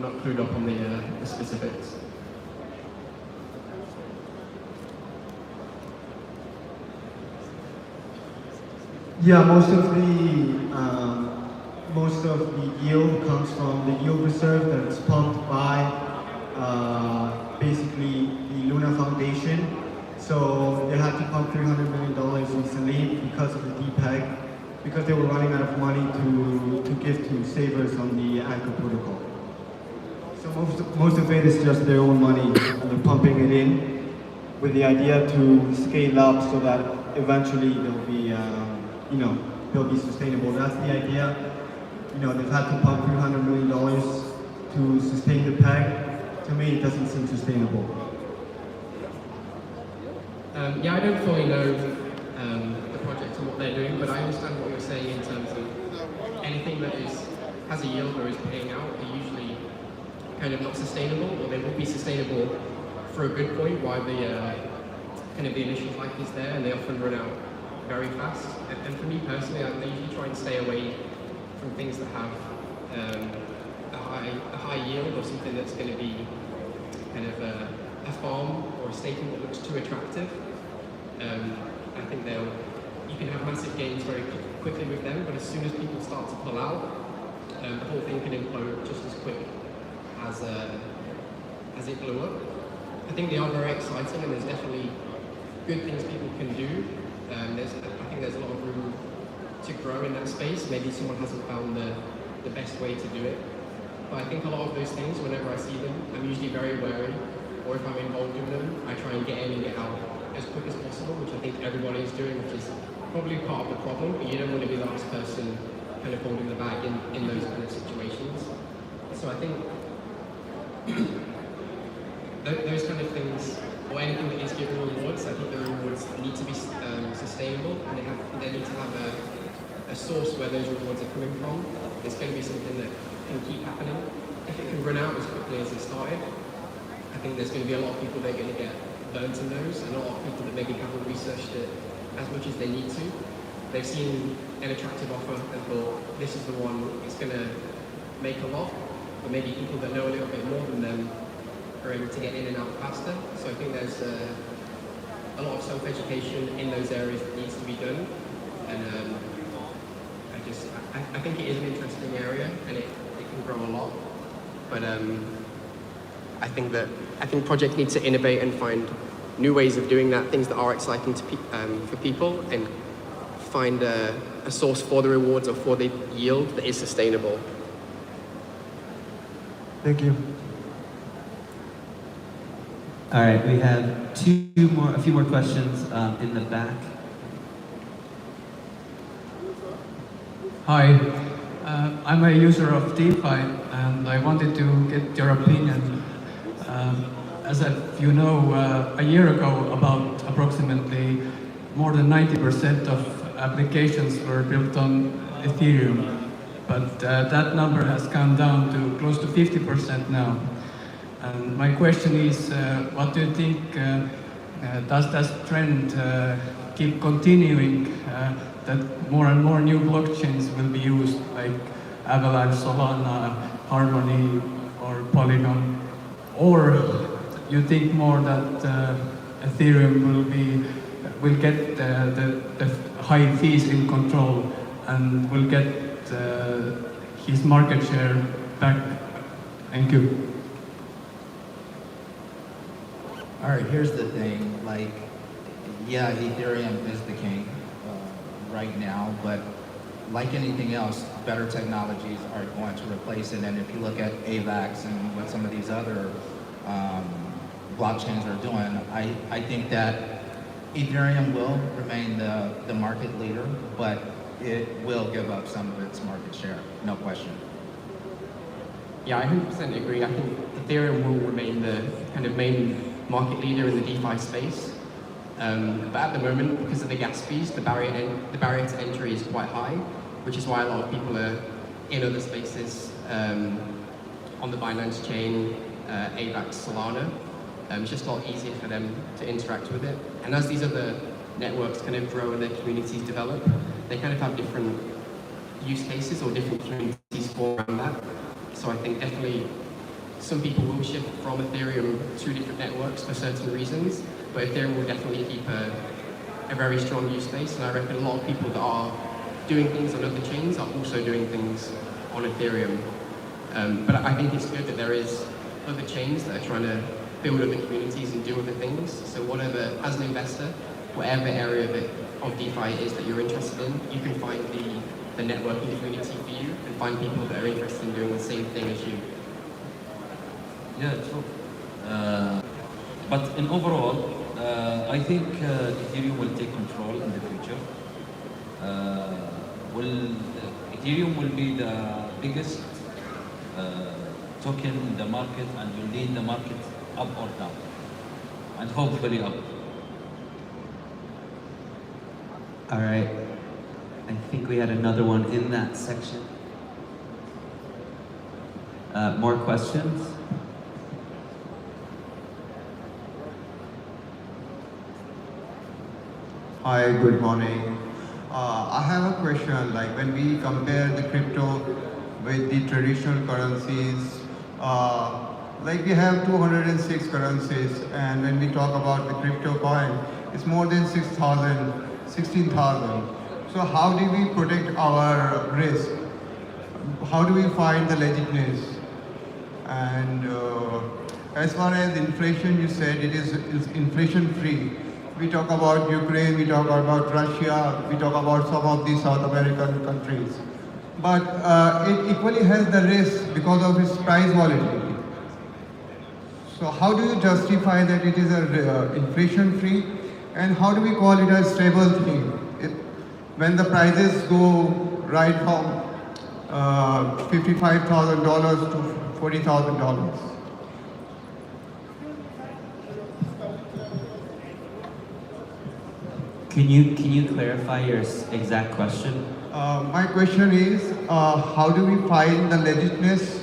not clued up on the specifics. Yeah, most of the yield comes from the yield reserve that's pumped by basically the Luna Foundation. So they had to pump $300 million recently because of the DPEG, because they were running out of money to give to savers on the Anchor protocol. So most of it is just their own money, and they're pumping it in with the idea to scale up so that eventually they'll be sustainable. That's the idea. They've had to pump $300 million to sustain the peg. To me, it doesn't seem sustainable. Yeah, I don't fully know the project and what they're doing, but I understand what you're saying in terms of anything that has a yield or is paying out are usually kind of not sustainable, or they will be sustainable for a good point while the kind of the initial hype is there, and they often run out very fast. And for me personally, I usually try and stay away from things that have a high yield, or something that's going to be kind of a farm or a staking that looks too attractive. I think you can have massive gains very quickly with them, but as soon as people start to pull out, the whole thing can implode just as quick as it blew up. I think they are very exciting, and there's definitely good things people can do. I think there's a lot of room to grow in that space. Maybe someone hasn't found the best way to do it. But I think a lot of those things, whenever I see them, I'm usually very wary, or if I'm involved in them, I try and get in and get out as quick as possible, which I think everybody is doing, which is probably part of the problem, but you don't want to be the last person kind of holding the bag in those kind of situations. So I think those kind of things, or anything that is giving rewards, I think the rewards need to be sustainable, and they need to have a source where those rewards are coming from. It's going to be something that can keep happening. If it can run out as quickly as it started, I think there's going to be a lot of people that are going to get burnt in those, and a lot of people that maybe haven't researched it as much as they need to. They've seen an attractive offer and thought, this is the one, it's going to make a lot, but maybe people that know a little bit more than them are able to get in and out faster. So I think there's a lot of self-education in those areas that needs to be done, and I think it is an interesting area, and it can grow a lot, but I think projects need to innovate and find new ways of doing that, things that are exciting for people, and find a source for the rewards or for the yield that is sustainable. Thank you. All right, we have a few more questions in the back. Hi, I'm a user of DeFi, and I wanted to get your opinion. As you know, a year ago, about approximately more than 90% of applications were built on Ethereum, but that number has come down to close to 50% now. And my question is, what do you think, does that trend keep continuing, that more and more new blockchains will be used, like Avalanche, Solana, Harmony, or Polygon? Or you think more that Ethereum will get the high fees in control and will get his market share back? Thank you. All right, here's the thing. Yeah, Ethereum is the king right now, but like anything else, better technologies are going to replace it. And if you look at AVAX and what some of these other blockchains are doing, I think that Ethereum will remain the market leader, but it will give up some of its market share, no question. Yeah, I 100% agree. I think Ethereum will remain the kind of main market leader in the DeFi space. But at the moment, because of the gas fees, the barrier to entry is quite high, which is why a lot of people are in other spaces on the Binance chain, AVAX, Solana. It's just a lot easier for them to interact with it. And as these other networks kind of grow and their communities develop, they kind of have different use cases or different communities for around that. So I think definitely some people will shift from Ethereum to different networks for certain reasons, but Ethereum will definitely keep a very strong use case, and I reckon a lot of people that are doing things on other chains are also doing things on Ethereum. But I think it's good that there is other chains that are trying to build other communities and do other things. So whatever, as an investor, whatever area of DeFi it is that you're interested in, you can find the networking community for you and find people that are interested in doing the same thing as you. Yeah, true. But in overall, I think Ethereum will take control in the future. Ethereum will be the biggest token in the market and will lead the market up or down, and hopefully up. All right. I think we had another one in that section. More questions? Hi, good morning. I have a question, like when we compare the crypto with the traditional currencies, like we have 206 currencies, and when we talk about the crypto coin, it's more than 6,000, 16,000. So how do we protect our risk? How do we find the legitness? And as far as inflation, you said it is inflation free. We talk about Ukraine, we talk about Russia, we talk about some of the South American countries. But it equally has the risk because of its price volatility. So how do you justify that it is inflation free? And how do we call it a stable thing? When the prices go right from $55,000 to $40,000. Can you clarify your exact question? My question is, how do we find the legitness?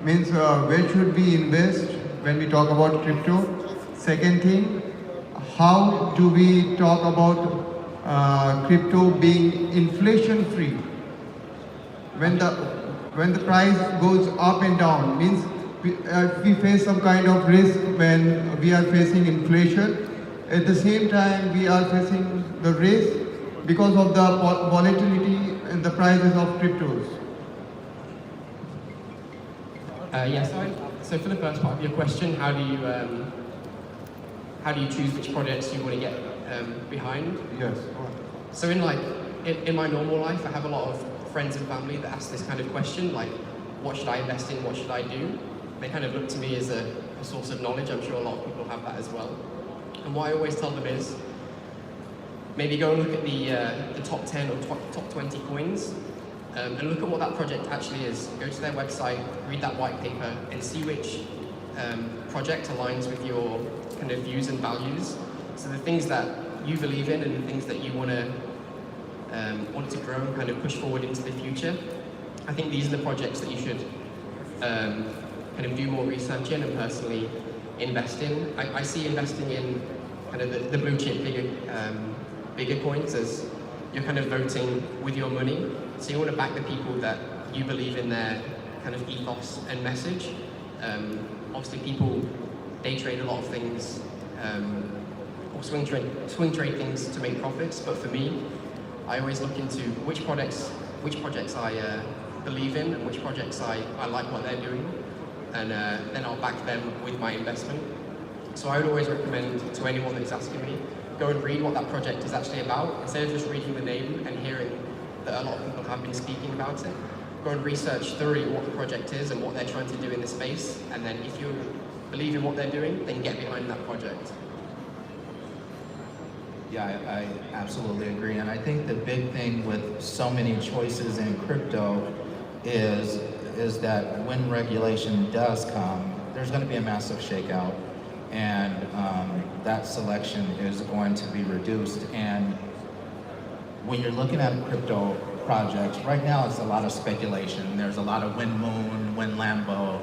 Means where should we invest when we talk about crypto? Second thing, how do we talk about crypto being inflation free? When the price goes up and down, means we face some kind of risk when we are facing inflation. At the same time, we are facing the risk because of the volatility in the prices of cryptos. Yes, so for the first part of your question, how do you choose which projects you want to get behind? Yes. So in my normal life, I have a lot of friends and family that ask this kind of question, like, what should I invest in, what should I do? They kind of look to me as a source of knowledge. I'm sure a lot of people have that as well. And what I always tell them is, maybe go and look at the top 10 or top 20 coins, and look at what that project actually is. Go to their website, read that white paper, and see which project aligns with your kind of views and values. So the things that you believe in and the things that you want to grow and kind of push forward into the future. I think these are the projects that you should kind of do more research in and personally invest in. I see investing in kind of the blue chip bigger coins as you're kind of voting with your money. So you want to back the people that you believe in their kind of ethos and message. Obviously people, they trade a lot of things, or swing trade things to make profits, but for me, I always look into which projects I believe in and which projects I like what they're doing, and then I'll back them with my investment. So I would always recommend to anyone that is asking me, go and read what that project is actually about. Instead of just reading the name and hearing that a lot of people have been speaking about it, go and research thoroughly what the project is and what they're trying to do in the space, and then if you believe in what they're doing, then get behind that project. Yeah, I absolutely agree. And I think the big thing with so many choices in crypto is that when regulation does come, there's going to be a massive shakeout, and that selection is going to be reduced. And when you're looking at crypto projects, right now it's a lot of speculation. There's a lot of Win Moon, Win Lambo,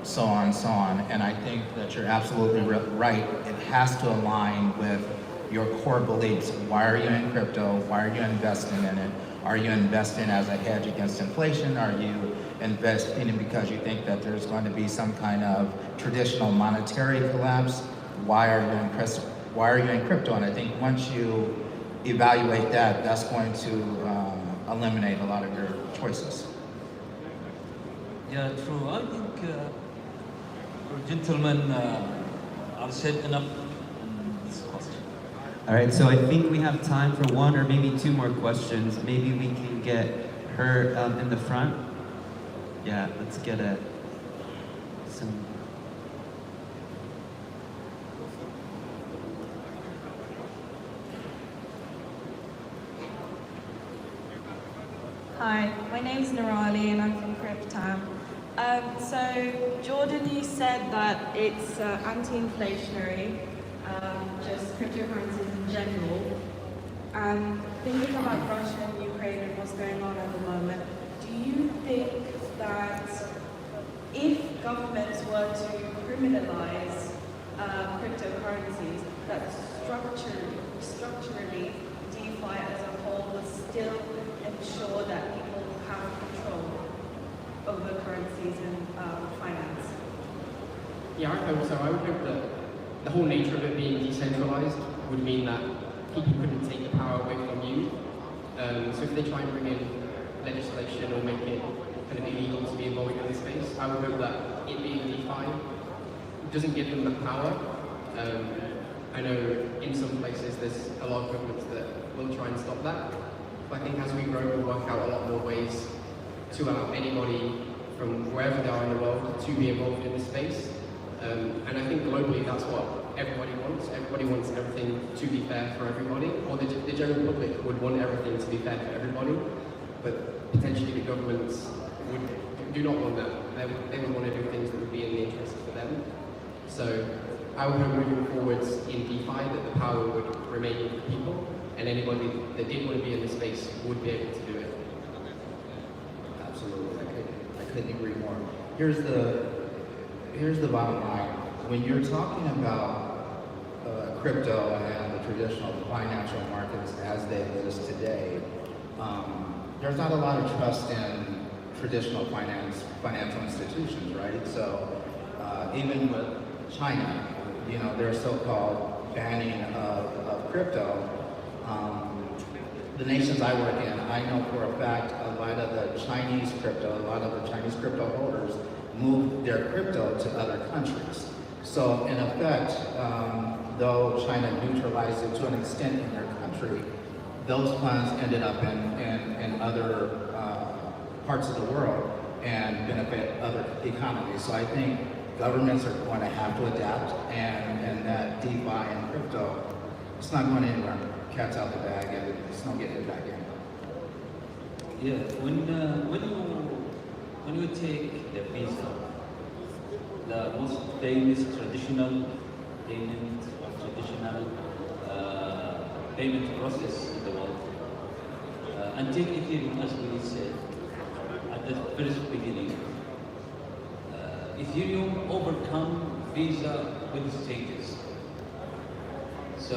so on and so on. And I think that you're absolutely right. It has to align with your core beliefs. Why are you in crypto? Why are you investing in it? Are you investing as a hedge against inflation? Are you invest in it because you think that there's going to be some kind of traditional monetary collapse, why are you in crypto? And I think once you evaluate that, that's going to eliminate a lot of your choices. Yeah, true. I think gentlemen are said enough on this question. All right, so I think we have time for one or maybe two more questions. Maybe we can get her in the front. Yeah, let's get some. Hi, my name's Nirali and I'm from Cryptam. So, Jordan, you said that it's anti-inflationary, just cryptocurrencies in general. And thinking about Russia and Ukraine and what's going on at the moment, do you think that if governments were to criminalize cryptocurrencies, that structurally DeFi as a whole would still ensure that people have control over currencies and finance? Yeah, I hope so. I would hope that the whole nature of it being decentralized would mean that people couldn't take the power away from you. So if they try and bring in legislation or make it kind of illegal to be involved in this space, I would hope that it being DeFi doesn't give them the power. I know in some places there's a lot of governments that will try and stop that. But I think as we grow, we'll work out a lot more ways to allow anybody from wherever they are in the world to be involved in this space. And I think globally that's what everybody wants. Everybody wants everything to be fair for everybody, or the general public would want everything to be fair for everybody. But potentially the governments do not want that. They would want to do things that would be in the interest for them. So I would hope moving forwards in DeFi that the power would remain with the people, and anybody that did want to be in this space would be able to do it. Absolutely, I couldn't agree more. Here's the bottom line. When you're talking about crypto and the traditional financial markets as they exist today, there's not a lot of trust in traditional financial institutions, right? So even with China, you know, their so-called banning of crypto, the nations I work in, I know for a fact a lot of the Chinese crypto holders move their crypto to other countries. So in effect, though China neutralized it to an extent in their country, those funds ended up in other parts of the world and benefit other economies. So I think governments are going to have to adapt, and that DeFi and crypto, it's not going anywhere. Cat's out the bag, and it's not getting it back in. Yeah, when you take the Visa, the most famous traditional payment or traditional payment process in the world, and take Ethereum as we said at the first beginning. Ethereum overcome Visa with stages. So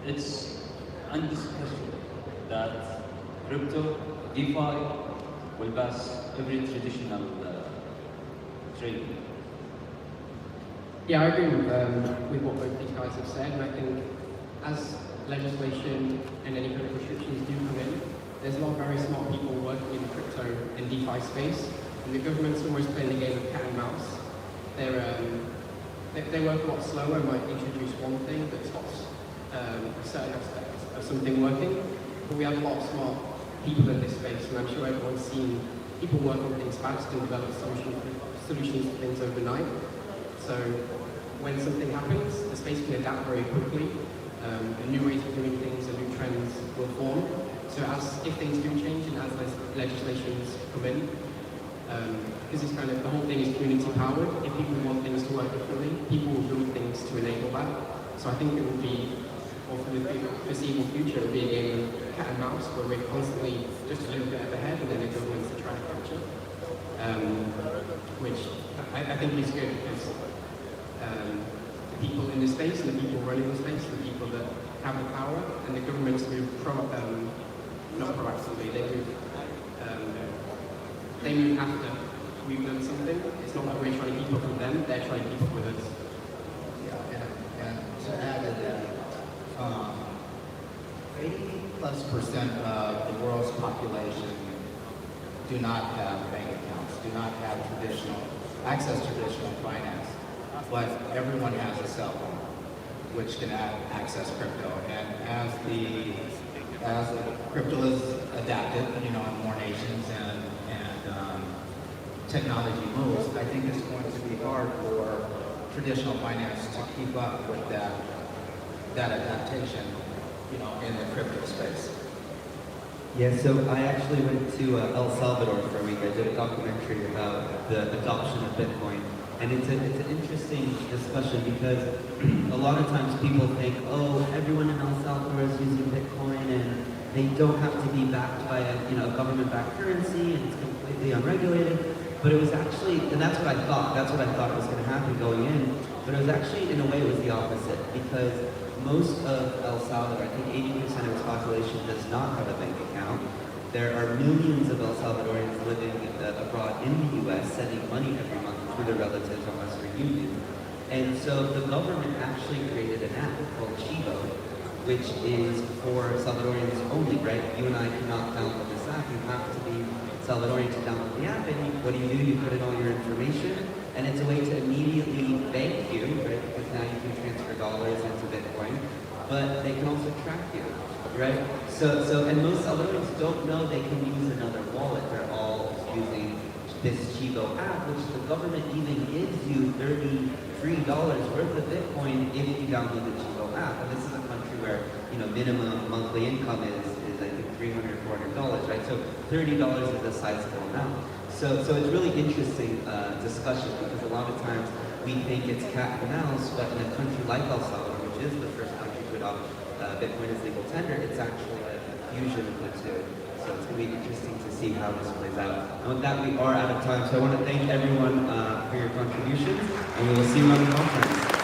it's undisputed that crypto, DeFi, will pass every traditional trading. Yeah, I agree with what both these guys have said, and I think as legislation and any kind of restrictions do come in, there's a lot of very smart people working in the crypto and DeFi space, and the government's almost playing the game of cat and mouse. They work a lot slower and might introduce one thing that stops a certain aspect of something working, but we have a lot of smart people in this space, and I'm sure everyone's seen people work on things fast and develop solutions to things overnight. So when something happens, the space can adapt very quickly, and new ways of doing things and new trends will form. So if things do change and as legislations come in, because it's kind of, the whole thing is community powered. If people want things to work differently, people will build things to enable that. So I think it will be, or for the foreseeable future, it will be a game of cat and mouse where we're constantly just a little bit ahead and then the governments are trying to catch up. Which I think is good because the people in the space and the people running the space, the people that have the power, and the governments move not proactively, they move they move after we've done something. It's not like we're trying to keep up with them, they're trying to keep up with us. Yeah, and to add to that, 80+% of the world's population do not have bank accounts, do not have access to traditional finance, but everyone has a cell phone, which can access crypto. And as the crypto is adapted, in more nations and technology moves, I think it's going to be hard for traditional finance to keep up with that adaptation, in the crypto space. Yeah, so I actually went to El Salvador for a week. I did a documentary about the adoption of Bitcoin. And it's an interesting discussion because a lot of times people think, oh, everyone in El Salvador is using Bitcoin and they don't have to be backed by a government-backed currency and it's completely unregulated. But it was actually, and that's what I thought was going to happen going in. But it was actually, in a way, it was the opposite because most of El Salvador, I think 80% of its population does not have a bank account. There are millions of El Salvadorians living abroad in the U.S. sending money every month to their relatives on Western Union. And so the government actually created an app called Chivo, which is for Salvadorians only, right? You and I cannot download this app. You have to be Salvadorian to download the app. And what do? You put in all your information, and it's a way to immediately bank you, right? Because now you can transfer dollars into Bitcoin, but they can also track you, right? And most Salvadorians don't know they can use another wallet. They're all using this Chivo app, which the government even gives you $33 worth of Bitcoin if you download the Chivo app. And this is a country where, minimum monthly income is I think $300, $400, right? So $30 is a sizable amount. So it's really interesting discussion because a lot of times we think it's cat and mouse, but in a country like El Salvador, which is the first country to adopt Bitcoin as legal tender, it's actually a fusion of the two. So it's going to be interesting to see how this plays out. And with that, we are out of time. So I want to thank everyone for your contributions, and we will see you on the conference.